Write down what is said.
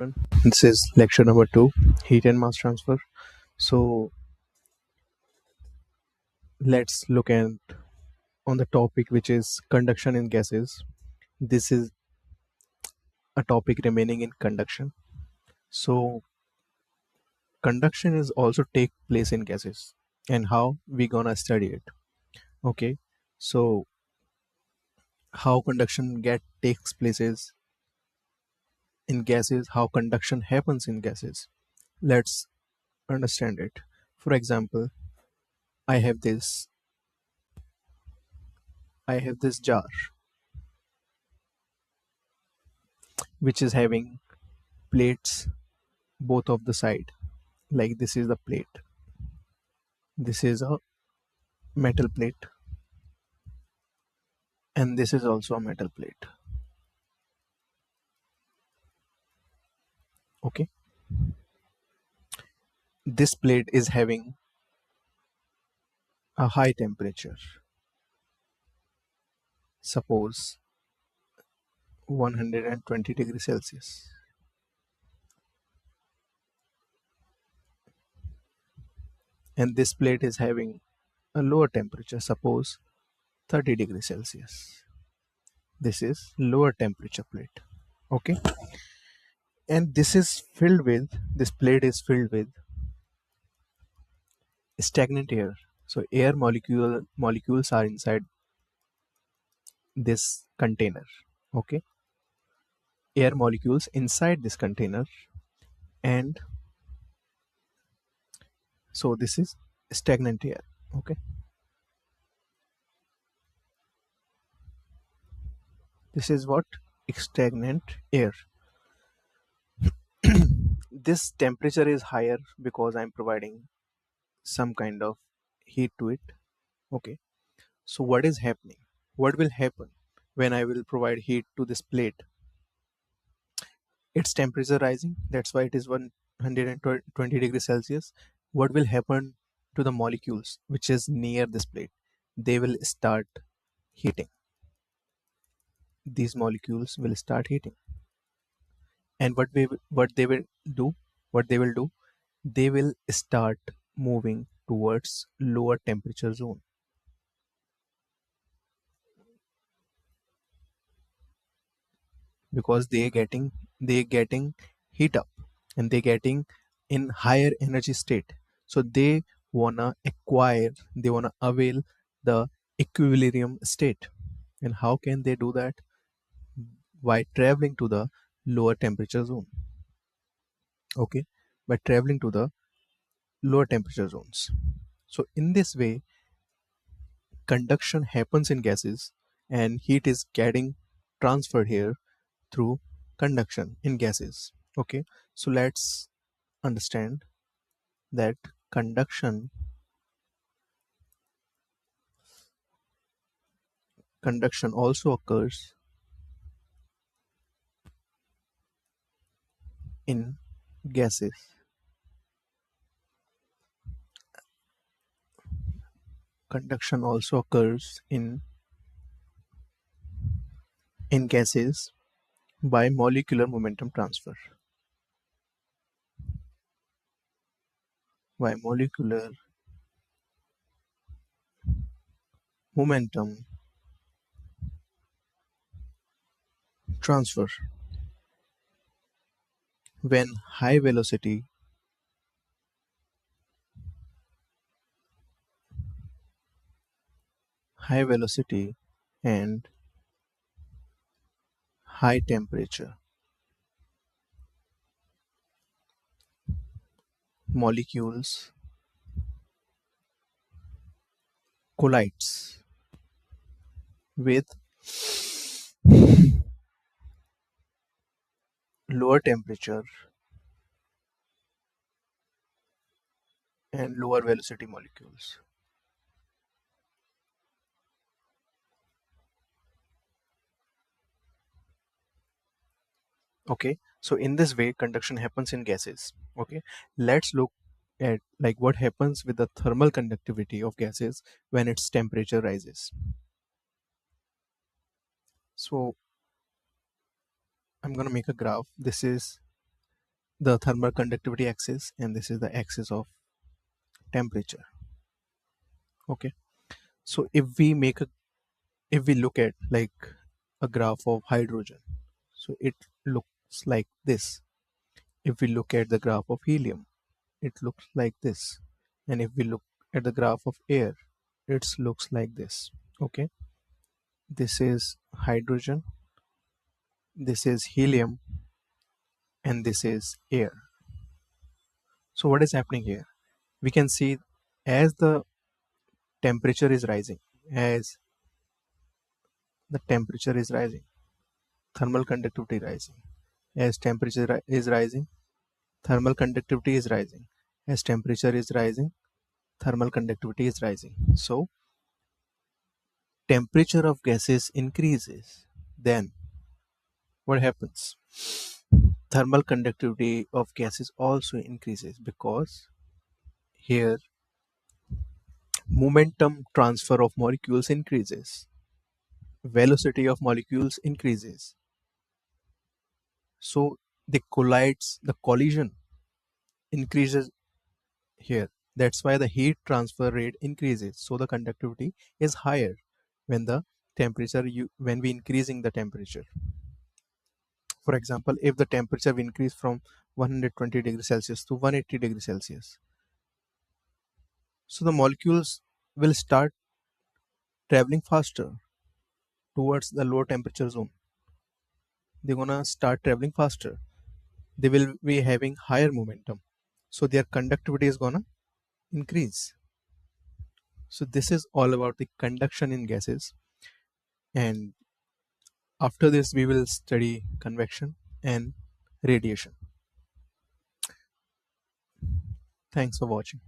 everyone. This is lecture number 2, heat and mass transfer. So let's look at on the topic which is conduction in gases. This is a topic remaining in conduction. So conduction is also take place in gases and how we gonna study it. Okay. So how conduction get takes places in gases, how conduction happens in gases. Let's understand it. For example, I have this I have this jar which is having plates both of the side. Like this is the plate, this is a metal plate, and this is also a metal plate. Okay, this plate is having a high temperature, suppose 120 degrees Celsius, and this plate is having a lower temperature, suppose 30 degrees Celsius. This is lower temperature plate. Okay, and this plate is filled with stagnant air. So air molecules are inside this container. Okay, air molecules inside this container, and so this is stagnant air. Okay, this is what stagnant air. This temperature is higher because I'm providing some kind of heat to it. Okay, so what is happening, what will happen when I will provide heat to this plate? Its temperature rising, that's why it is 120 degrees Celsius. What will happen to the molecules which is near this plate? They will start heating. These molecules will start heating, and what they will do, they will start moving towards lower temperature zone, because they getting heat up, and they getting in higher energy state. So they wanna avail the equilibrium state. And how can they do that? By traveling to the lower temperature zone. Okay, by traveling to the lower temperature zones. So in this way, conduction happens in gases, and heat is getting transferred here through conduction in gases. Okay, so let's understand that conduction conduction also occurs in gases. Conduction also occurs in gases by molecular momentum transfer. By molecular momentum transfer, when high velocity and high temperature molecules collides with lower temperature and lower velocity molecules. Okay, so in this way conduction happens in gases. Okay, let's look at like what happens with the thermal conductivity of gases when its temperature rises. So I'm going to make a graph. This is the thermal conductivity axis, and this is the axis of temperature. Okay, so if we look at like a graph of hydrogen, so it looks like this. If we look at the graph of helium, it looks like this. And if we look at the graph of air, it looks like this. Okay, this is hydrogen, this is helium, and this is air. So what is happening here? We can see as the temperature is rising, as the temperature is rising, thermal conductivity rising. As temperature is rising, thermal conductivity is rising. As temperature is rising, thermal conductivity is rising. So temperature of gases increases. Then what happens? Thermal conductivity of gases also increases, because here momentum transfer of molecules increases, velocity of molecules increases. So the collision increases here. That's why the heat transfer rate increases. So the conductivity is higher when the when we increasing the temperature. For example, if the temperature will increase from 120 degrees Celsius to 180 degrees Celsius, so the molecules will start traveling faster towards the lower temperature zone. They're gonna start traveling faster. They will be having higher momentum. So their conductivity is gonna increase. So this is all about the conduction in gases. And after this, we will study convection and radiation. Thanks for watching.